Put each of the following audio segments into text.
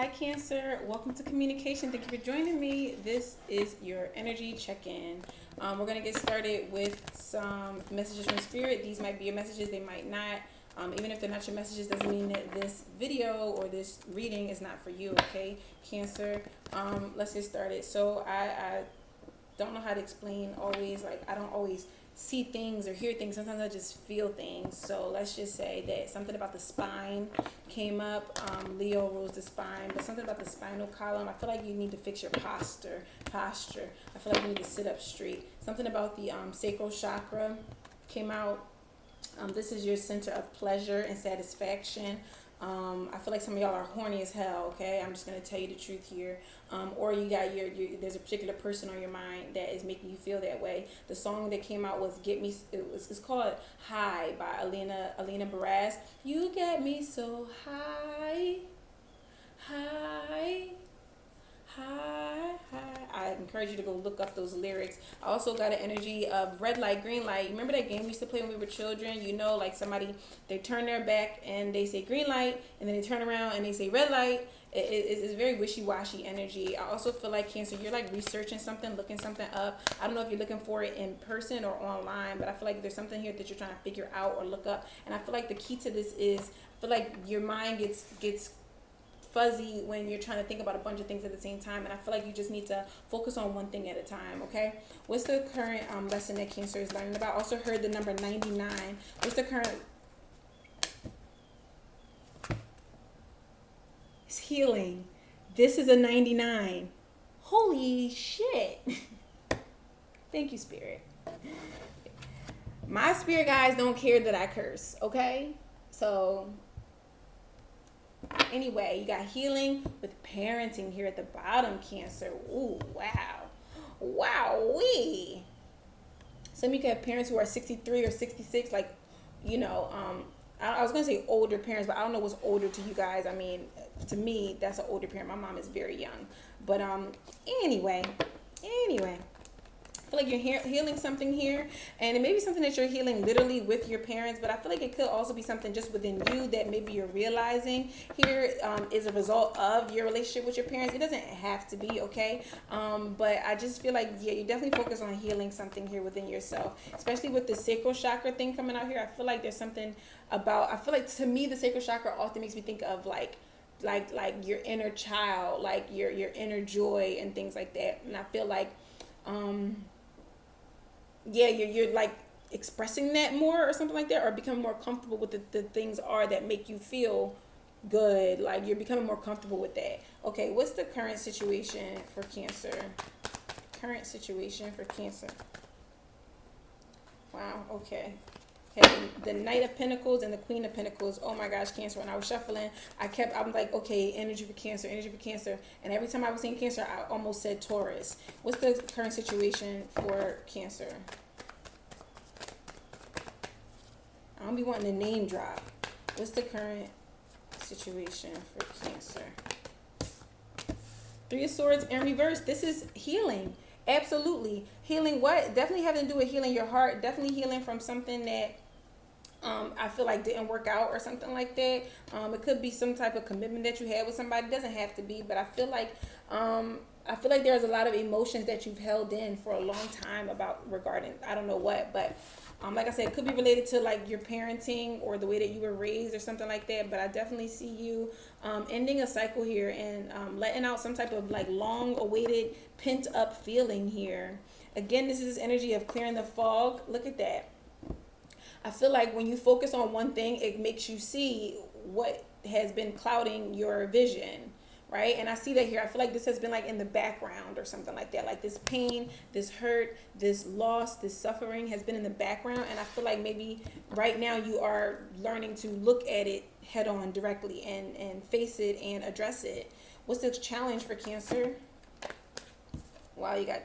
Hi, Cancer. Welcome to Communication. Thank you for joining me. This is your energy check-in. We're going to get started with some messages from Spirit. These might be your messages, they might not. Even if they're not your messages, doesn't mean that this video or this reading is not for you, okay, Cancer? Let's get started. So I don't know how to explain always. Like, I don't always see things or hear things. Sometimes I just feel things. So let's just say that something about the spine came up. Leo rules the spine, but something about the spinal column. I feel like you need to fix your posture. I feel like you need to sit up straight. Something about the sacral chakra came out. This is your center of pleasure and satisfaction. I feel like some of y'all are horny as hell, okay? I'm just going to tell you the truth here. Or you got there's a particular person on your mind that is making you feel that way. The song that came out was it's called High by Alina Baraz. You get me so high, high, high, high. I encourage you to go look up those lyrics. I also got an energy of red light, green light. Remember that game we used to play when we were children? You know, like somebody, they turn their back and they say green light, and then they turn around and they say red light. It's very wishy-washy energy. I also feel like, Cancer, you're like researching something, looking something up. I don't know if you're looking for it in person or online, but I feel like there's something here that you're trying to figure out or look up. And I feel like the key to this is, I feel like your mind gets fuzzy when you're trying to think about a bunch of things at the same time, and I feel like you just need to focus on one thing at a time, okay? What's the current lesson that Cancer is learning about? Also heard the number 99. What's the current? It's healing. This is a 99. Holy shit. Thank you, Spirit. My spirit guys don't care that I curse, okay? So anyway, you got healing with parenting here at the bottom, Cancer. Ooh, wow. Wow-wee. Some of you can have parents who are 63 or 66, like, you know, I was going to say older parents, but I don't know what's older to you guys. I mean, to me, that's an older parent. My mom is very young. But anyway. I feel like you're healing something here, and it may be something that you're healing literally with your parents, but I feel like it could also be something just within you that maybe you're realizing here is a result of your relationship with your parents. It doesn't have to be, okay? But I just feel like, yeah, you definitely focus on healing something here within yourself, especially with the sacral chakra thing coming out here. I feel like there's something about, I feel like to me, the sacral chakra often makes me think of like your inner child, like your inner joy and things like that. And I feel like, yeah, you're like expressing that more or something like that, or becoming more comfortable with the things are that make you feel good. Like you're becoming more comfortable with that. Okay, what's the current situation for Cancer? Current situation for Cancer. Wow, okay. Okay, the Knight of Pentacles and the Queen of Pentacles. Oh my gosh, Cancer. When I was shuffling, I'm like, okay, energy for Cancer, energy for Cancer. And every time I was saying Cancer, I almost said Taurus. What's the current situation for Cancer? I don't be wanting to name drop. What's the current situation for Cancer? Three of Swords in reverse. This is healing. Absolutely. Healing what? Definitely having to do with healing your heart. Definitely healing from something that I feel like didn't work out or something like that. It could be some type of commitment that you had with somebody. It doesn't have to be, but I feel like there's a lot of emotions that you've held in for a long time regarding I don't know what, but like I said, it could be related to like your parenting or the way that you were raised or something like that. But I definitely see you ending a cycle here and letting out some type of like long awaited pent up feeling here. Again, this is this energy of clearing the fog. Look at that. I feel like when you focus on one thing, it makes you see what has been clouding your vision, right? And I see that here. I feel like this has been like in the background or something like that. Like this pain, this hurt, this loss, this suffering has been in the background. And I feel like maybe right now you are learning to look at it head on directly and face it and address it. What's the challenge for Cancer? Wow, you got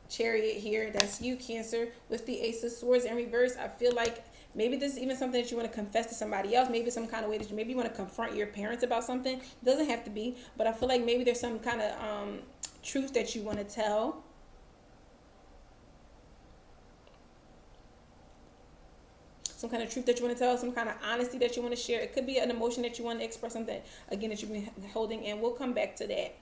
Chariot here. That's you, Cancer, with the Ace of Swords in reverse. I feel like maybe this is even something that you want to confess to somebody else. Maybe some kind of way that you want to confront your parents about something. It doesn't have to be, but I feel like maybe there's some kind of truth that you want to tell. some kind of truth that you want to tell, some kind of honesty that you want to share. It could be an emotion that you want to express, something, again, that you've been holding, and we'll come back to that.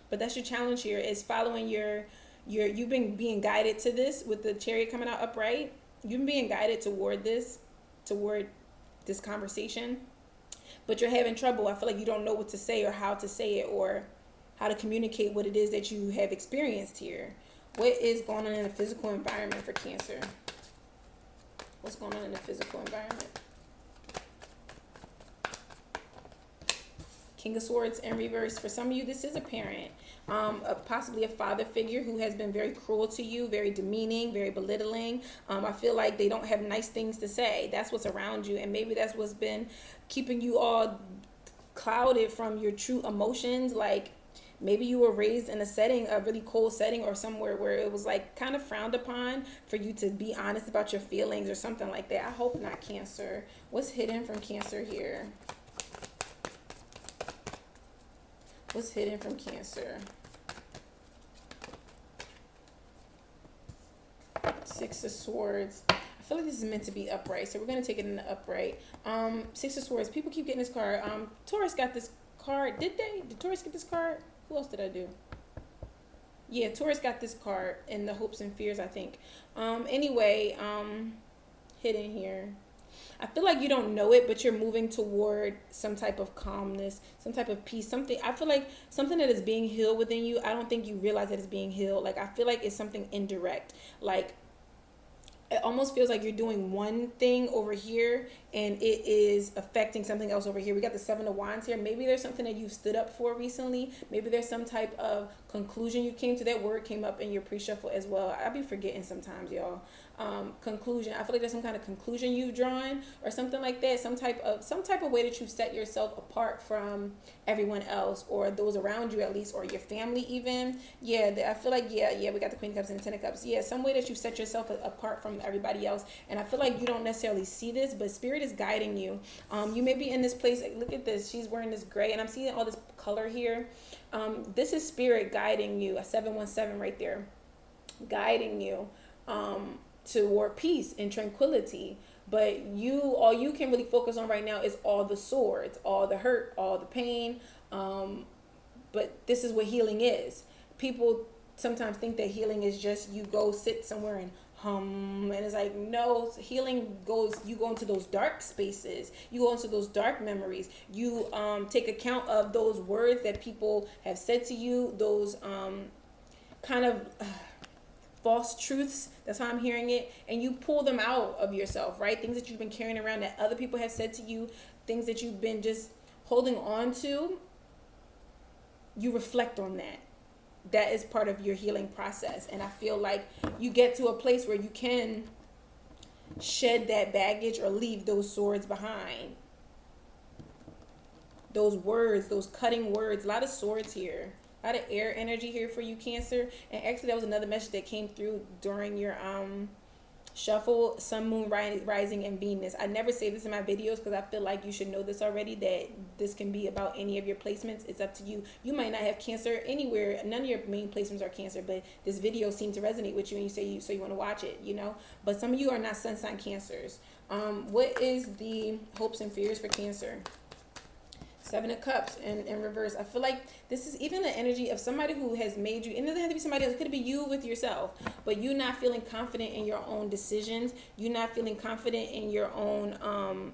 But that's your challenge here, is following you've been being guided to this with the Chariot coming out upright. You've been being guided toward this conversation, but you're having trouble. I feel like you don't know what to say or how to say it or how to communicate what it is that you have experienced here. What is going on in the physical environment for Cancer? What's going on in the physical environment? King of Swords in reverse. For some of you, this is a parent, possibly a father figure who has been very cruel to you, very demeaning, very belittling. I feel like they don't have nice things to say. That's what's around you, and maybe that's what's been keeping you all clouded from your true emotions. Like, maybe you were raised in a really cold setting, or somewhere where it was like kind of frowned upon for you to be honest about your feelings or something like that. I hope not, Cancer. What's hidden from Cancer here? What's hidden from Cancer? Six of Swords. I feel like this is meant to be upright, so we're going to take it in the upright. Six of Swords. People keep getting this card. Taurus got this card. Did Taurus get this card? Who else did I do? Yeah, Taurus got this card in the Hopes and Fears, I think. Anyway, hidden here. I feel like you don't know it, but you're moving toward some type of calmness, some type of peace, something. I feel like something that is being healed within you. I don't think you realize that it's being healed. Like, I feel like it's something indirect. Like, it almost feels like you're doing one thing over here and it is affecting something else over here. We got the Seven of Wands here. Maybe there's something that you've stood up for recently. Maybe there's some type of conclusion you came to. That word came up in your pre-shuffle as well. I be forgetting sometimes, y'all. Conclusion. I feel like there's some kind of conclusion you've drawn or something like that. Some type of way that you've set yourself apart from everyone else, or those around you at least, or your family even. Yeah, I feel like, yeah, we got the Queen of Cups and the Ten of Cups. Yeah, some way that you set yourself apart from everybody else. And I feel like you don't necessarily see this, but Spirit is guiding you. You may be in this place. Look at this. She's wearing this gray, and I'm seeing all this color here. This is Spirit guiding you. A 717 right there, guiding you toward peace and tranquility. But all you can really focus on right now is all the swords, all the hurt, all the pain. But this is what healing is. People sometimes think that healing is just you go sit somewhere and hum, and it's like, no, healing goes, you go into those dark spaces, you go into those dark memories, you take account of those words that people have said to you, those kind of false truths. That's how I'm hearing it. And you pull them out of yourself, right? Things that you've been carrying around that other people have said to you, things that you've been just holding on to. You reflect on that. That is part of your healing process. And I feel like you get to a place where you can shed that baggage or leave those swords behind. Those words, those cutting words, a lot of swords here. A lot of air energy here for you, Cancer. And actually, that was another message that came through during your shuffle. Sun, Moon, Rising, and Venus. I never say this in my videos because I feel like you should know this already, that this can be about any of your placements. It's up to you. You might not have Cancer anywhere. None of your main placements are Cancer, but this video seemed to resonate with you and you want to watch it, you know. But some of you are not sun sign Cancers. What is the hopes and fears for Cancer? Seven of Cups in reverse. I feel like this is even the energy of somebody who has made you, and it doesn't have to be somebody else, it could be you with yourself, but you not feeling confident in your own decisions, you not feeling confident in your own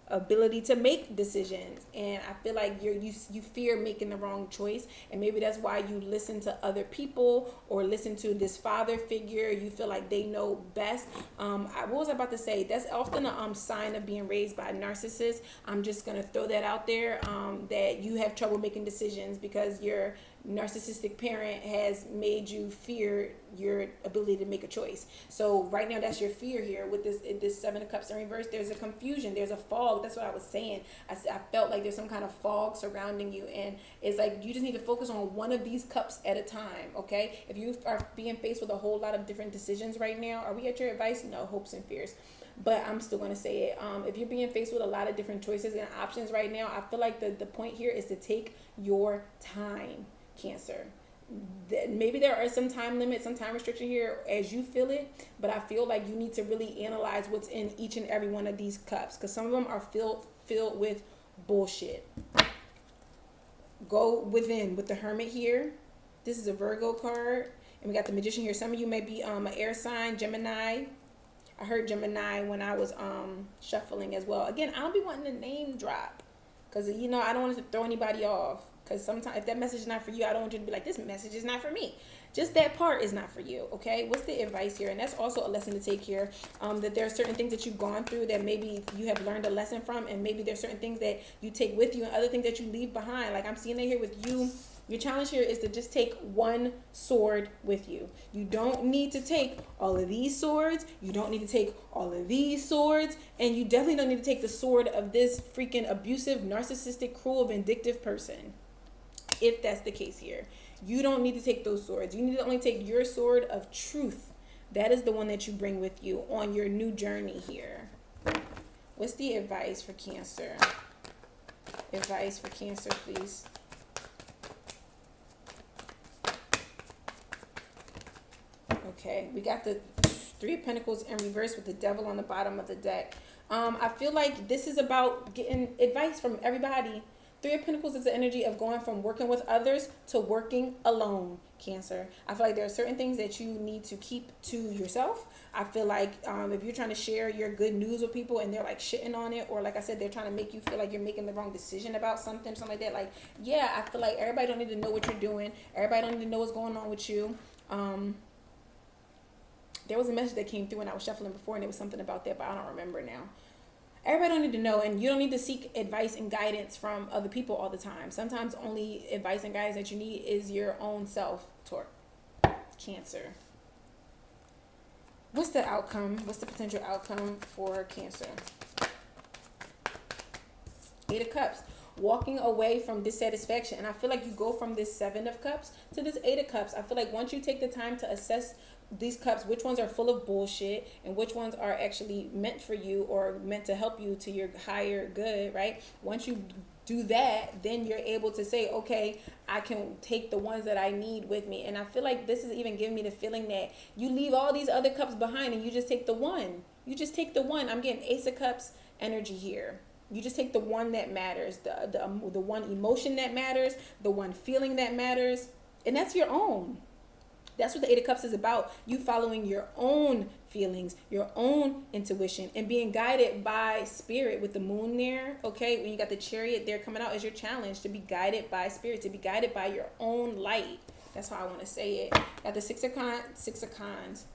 ability to make decisions. And I feel like you fear making the wrong choice, and maybe that's why you listen to other people or listen to this father figure. You feel like they know best. What was I about to say? That's often a sign of being raised by a narcissist. I'm just gonna throw that out there, that you have trouble making decisions because your narcissistic parent has made you fear your ability to make a choice. So right now, that's your fear here with this Seven of Cups in reverse. There's a confusion, there's a fog. That's what I was saying. I felt like there's some kind of fog surrounding you, and it's like you just need to focus on one of these cups at a time. Okay, if you are being faced with a whole lot of different decisions right now, are we at your advice? No, hopes and fears. But I'm still going to say it. If you're being faced with a lot of different choices and options right now, I feel like the point here is to take your time, Cancer. maybe there are some time limits, some time restriction here as you feel it, but I feel like you need to really analyze what's in each and every one of these cups, because some of them are filled with bullshit. Go within with the Hermit here. This is a Virgo card, and we got the Magician here. Some of you may be an air sign, Gemini. I heard Gemini when I was shuffling as well. Again, I don't be wanting to name drop, because I don't want to throw anybody off. Because sometimes if that message is not for you, I don't want you to be like, this message is not for me. Just that part is not for you, okay? What's the advice here? And that's also a lesson to take here, that there are certain things that you've gone through that maybe you have learned a lesson from, and maybe there's certain things that you take with you and other things that you leave behind. Like I'm seeing it here with you. Your challenge here is to just take one sword with you. You don't need to take all of these swords. You don't need to take all of these swords. And you definitely don't need to take the sword of this freaking abusive, narcissistic, cruel, vindictive person. If that's the case here, you don't need to take those swords. You need to only take your sword of truth. That is the one that you bring with you on your new journey here. What's the advice for Cancer? Advice for Cancer, please. Okay, we got the Three of Pentacles in reverse with the Devil on the bottom of the deck. I feel like this is about getting advice from everybody. Three of Pentacles is the energy of going from working with others to working alone, Cancer. I feel like there are certain things that you need to keep to yourself. I feel like if you're trying to share your good news with people and they're like shitting on it, or like I said, they're trying to make you feel like you're making the wrong decision about something like that. Like, yeah, I feel like everybody don't need to know what you're doing. Everybody don't need to know what's going on with you. There was a message that came through when I was shuffling before, and it was something about that, but I don't remember now. Everybody don't need to know, and you don't need to seek advice and guidance from other people all the time. Sometimes only advice and guidance that you need is your own self, Cancer. What's the outcome? What's the potential outcome for Cancer? Eight of Cups. Walking away from dissatisfaction. And I feel like you go from this Seven of Cups to this Eight of Cups. I feel like once you take the time to assess these cups, which ones are full of bullshit and which ones are actually meant for you or meant to help you to your higher good, right? Once you do that, then you're able to say, okay, I can take the ones that I need with me. And I feel like this is even giving me the feeling that you leave all these other cups behind and you just take the one. You just take the one. I'm getting Ace of Cups energy here. You just take the one that matters, the one emotion that matters, the one feeling that matters, and that's your own. That's what the Eight of Cups is about. You following your own feelings, your own intuition, and being guided by spirit with the moon there, okay? When you got the Chariot there coming out as your challenge, to be guided by spirit, to be guided by your own light. That's how I want to say it. Got the Six of Wands,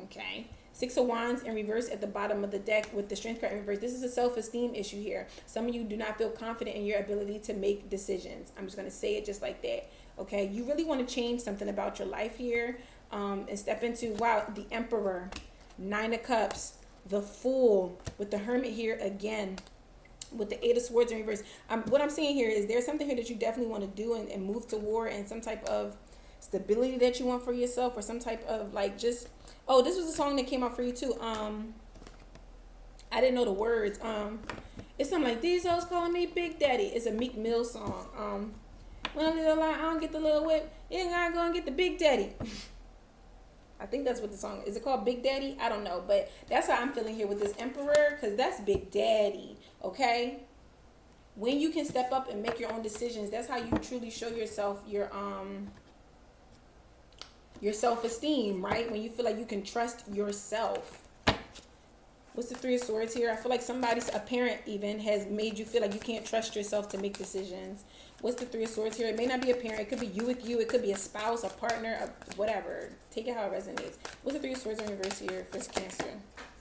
okay? Six of Wands in reverse at the bottom of the deck with the Strength card in reverse. This is a self-esteem issue here. Some of you do not feel confident in your ability to make decisions. I'm just going to say it just like that. Okay, you really want to change something about your life here, and step into, wow, the Emperor, Nine of Cups, the Fool with the Hermit here again, with the Eight of Swords in reverse. What I'm seeing here is there's something here that you definitely want to do and move toward, and some type of stability that you want for yourself, or some type of like just, oh, this was a song that came out for you too. I didn't know the words. It's something like, these hoes calling me Big Daddy. It's a Meek Mill song. When I little line, I don't get the little whip. You gotta go and get the Big Daddy. I think that's what the song is. It called Big Daddy? I don't know, but that's how I'm feeling here with this Emperor, because that's Big Daddy. Okay, when you can step up and make your own decisions, that's how you truly show yourself your self-esteem, right? When you feel like you can trust yourself. What's the Three of Swords here? I feel like a parent even, has made you feel like you can't trust yourself to make decisions. What's the Three of Swords here? It may not be a parent. It could be you with you. It could be a spouse, a partner, whatever. Take it how it resonates. What's the Three of Swords in reverse here for Cancer?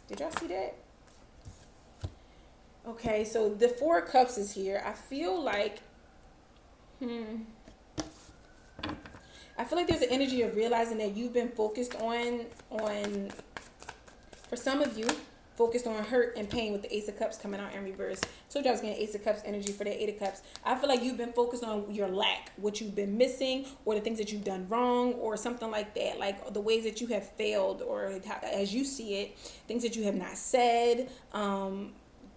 Did y'all see that? Okay, so the Four of Cups is here. I feel like, I feel like there's an energy of realizing that you've been focused on, for some of you, focused on hurt and pain with the Ace of Cups coming out in reverse. Told you I was getting Ace of Cups energy for the Eight of Cups. I feel like you've been focused on your lack, what you've been missing, or the things that you've done wrong, or something like that. Like the ways that you have failed, or how, as you see it, things that you have not said,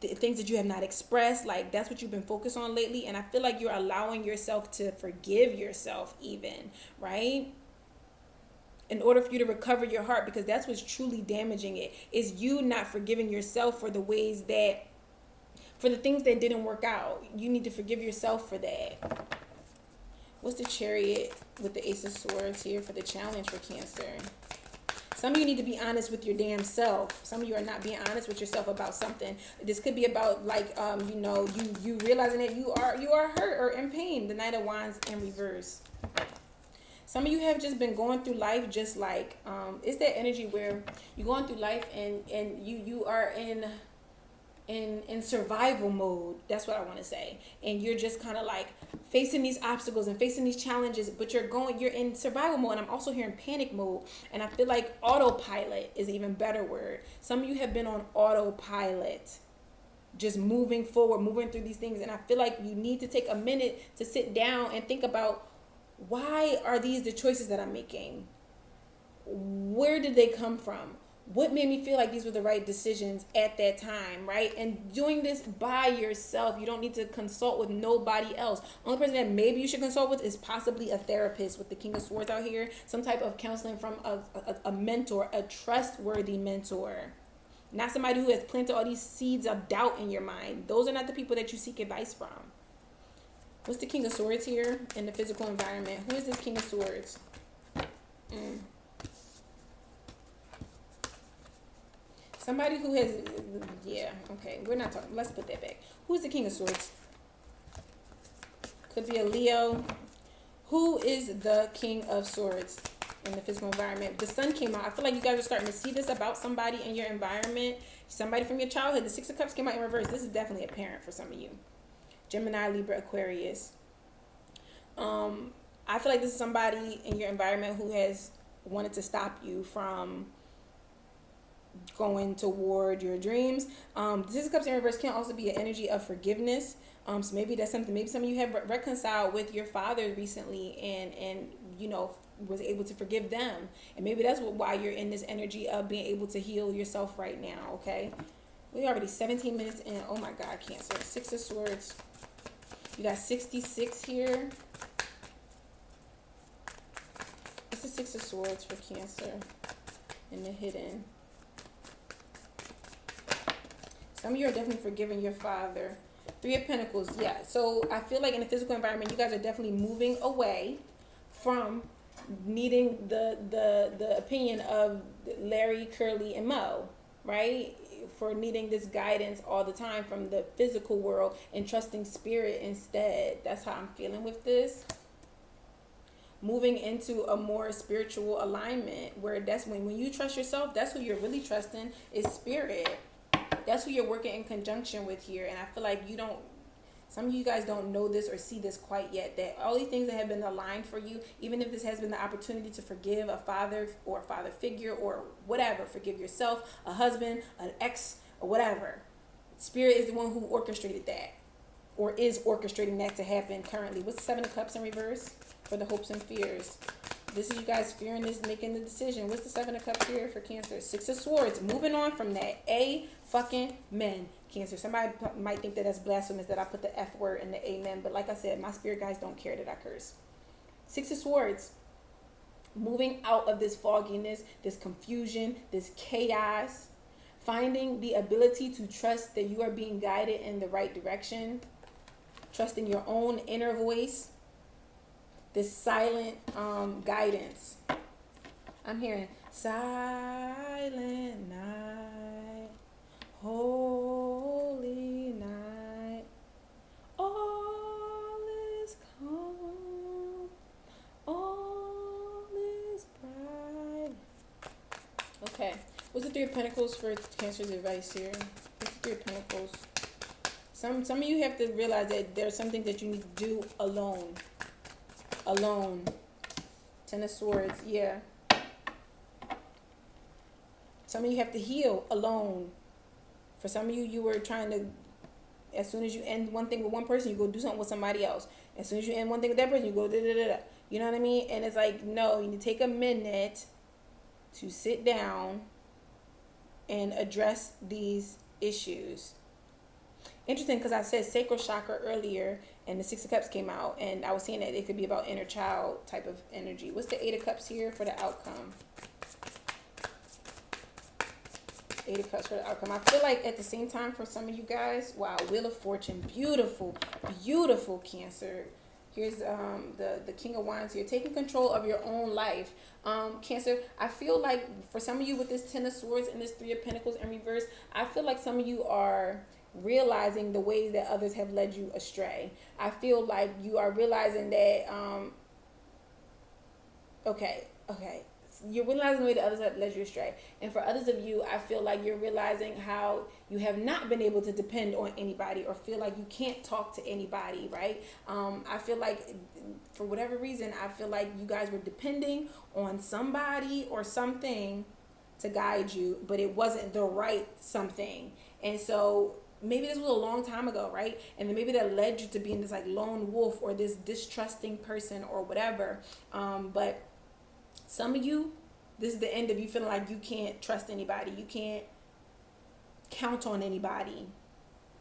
things that you have not expressed, like that's what you've been focused on lately. And I feel like you're allowing yourself to forgive yourself even, right? In order for you to recover your heart, because that's what's truly damaging it, is you not forgiving yourself for the ways that, for the things that didn't work out. You need to forgive yourself for that. What's the Chariot with the Ace of Swords here for the challenge for Cancer? Some of you need to be honest with your damn self. Some of you are not being honest with yourself about something. This could be about like you realizing that you are hurt or in pain. The Knight of Wands in reverse. Some of you have just been going through life just like it's that energy where you're going through life and you are in survival mode. That's what I want to say. And you're just kind of like facing these obstacles and facing these challenges, but you're in survival mode. And I'm also hearing panic mode. And I feel like autopilot is an even better word. Some of you have been on autopilot, just moving forward, moving through these things. And I feel like you need to take a minute to sit down and think about, why are these the choices that I'm making? Where did they come from? What made me feel like these were the right decisions at that time, right? And doing this by yourself. You don't need to consult with nobody else. Only person that maybe you should consult with is possibly a therapist with the King of Swords out here. Some type of counseling from a mentor, a trustworthy mentor. Not somebody who has planted all these seeds of doubt in your mind. Those are not the people that you seek advice from. What's the King of Swords here in the physical environment? Who is this King of Swords? Somebody who has, yeah, okay, we're not talking, let's put that back. Who's the King of Swords? Could be a Leo. Who is the King of Swords in the physical environment? The Sun came out. I feel like you guys are starting to see this about somebody in your environment. Somebody from your childhood. The Six of Cups came out in reverse. This is definitely apparent for some of you. Gemini, Libra, Aquarius. I feel like this is somebody in your environment who has wanted to stop you from going toward your dreams. The Six of Cups in reverse can also be an energy of forgiveness. So maybe that's something, maybe some of you have reconciled with your father recently and was able to forgive them. And maybe that's why you're in this energy of being able to heal yourself right now, okay? We're already 17 minutes in. Oh my God, Cancer. Six of Swords. You got 66 here. What's the Six of Swords for Cancer in the hidden? Some of you are definitely forgiving your father. Three of Pentacles, yeah. So I feel like in the physical environment, you guys are definitely moving away from needing the opinion of Larry, Curly, and Mo, right? For needing this guidance all the time from the physical world and trusting spirit instead. That's how I'm feeling with this. Moving into a more spiritual alignment where that's when you trust yourself, that's who you're really trusting is spirit. That's who you're working in conjunction with here. And I feel like some of you guys don't know this or see this quite yet, that all these things that have been aligned for you, even if this has been the opportunity to forgive a father or a father figure or whatever, forgive yourself, a husband, an ex, or whatever. Spirit is the one who orchestrated that or is orchestrating that to happen currently. What's the Seven of Cups in reverse for the hopes and fears? This is you guys fearing this, making the decision. What's the Seven of Cups here for Cancer? Six of Swords. Moving on from that. Amen, Cancer. Somebody might think that that's blasphemous that I put the F word in the amen. But like I said, my spirit guys don't care that I curse. Six of Swords. Moving out of this fogginess, this confusion, this chaos. Finding the ability to trust that you are being guided in the right direction. Trusting your own inner voice. This silent guidance. I'm hearing silent night, holy night, all is calm, all is bright. Okay, what's the Three of Pentacles for Cancer's advice here? What's the Three of Pentacles? Some of you have to realize that there's something that you need to do alone. Ten of Swords, yeah. Some of you have to heal alone. For some of you, you were trying to, as soon as you end one thing with one person, you go do something with somebody else. As soon as you end one thing with that person, you go da-da-da-da. You know what I mean? And it's like, no, you need to take a minute to sit down and address these issues. Interesting, because I said sacral chakra earlier, and the Six of Cups came out, and I was saying that it could be about inner child type of energy. What's the Eight of Cups here for the outcome? Eight of Cups for the outcome. I feel like at the same time for some of you guys, wow, Wheel of Fortune, beautiful, beautiful Cancer. Here's the King of Wands here, taking control of your own life. Cancer, I feel like for some of you with this Ten of Swords and this Three of Pentacles in reverse, I feel like some of you are realizing the ways that others have led you astray. I feel like you are realizing that, okay, you're realizing the way that others have led you astray. And for others of you, I feel like you're realizing how you have not been able to depend on anybody, or feel like you can't talk to anybody, right? I feel like for whatever reason, I feel like you guys were depending on somebody or something to guide you, but it wasn't the right something. And so maybe this was a long time ago, right? And then maybe that led you to being this like lone wolf or this distrusting person or whatever. But some of you, this is the end of you feeling like you can't trust anybody. You can't count on anybody.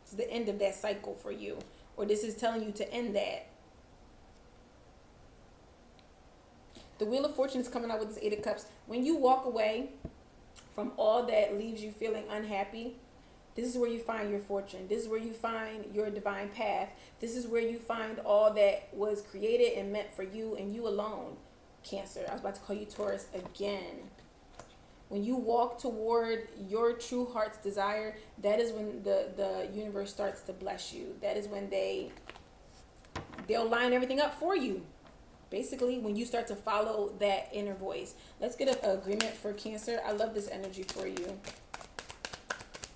It's the end of that cycle for you. Or this is telling you to end that. The Wheel of Fortune is coming out with this Eight of Cups. When you walk away from all that leaves you feeling unhappy, this is where you find your fortune. This is where you find your divine path. This is where you find all that was created and meant for you and you alone. Cancer, I was about to call you Taurus again. When you walk toward your true heart's desire, that is when the universe starts to bless you. That is when they'll line everything up for you. Basically, when you start to follow that inner voice. Let's get an agreement for Cancer. I love this energy for you.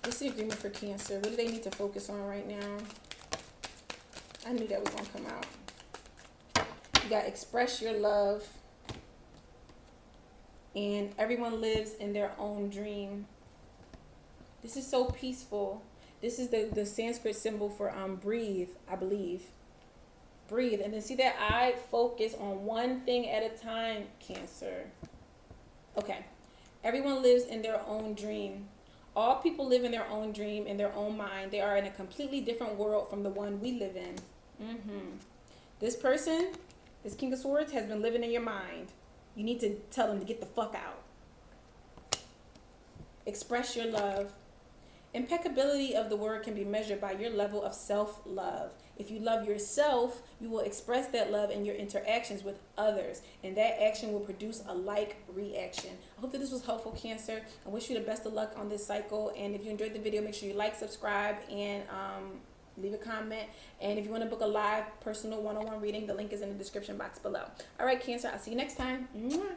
What's the agreement for Cancer? What do they need to focus on right now? I knew that was going to come out. You got express your love. And everyone lives in their own dream. This is so peaceful. This is the Sanskrit symbol for breathe, I believe. Breathe. And then see that I focus on one thing at a time, Cancer. Okay. Everyone lives in their own dream. All people live in their own dream, in their own mind. They are in a completely different world from the one we live in. This person, this King of Swords, has been living in your mind. You need to tell them to get the fuck out. Express your love. Impeccability of the word can be measured by your level of self-love. If you love yourself, you will express that love in your interactions with others, and that action will produce a like reaction. I hope that this was helpful, Cancer. I wish you the best of luck on this cycle, and if you enjoyed the video, make sure you like, subscribe, and leave a comment. And if you want to book a live personal one-on-one reading, the link is in the description box below. All right, Cancer, I'll see you next time. Mwah.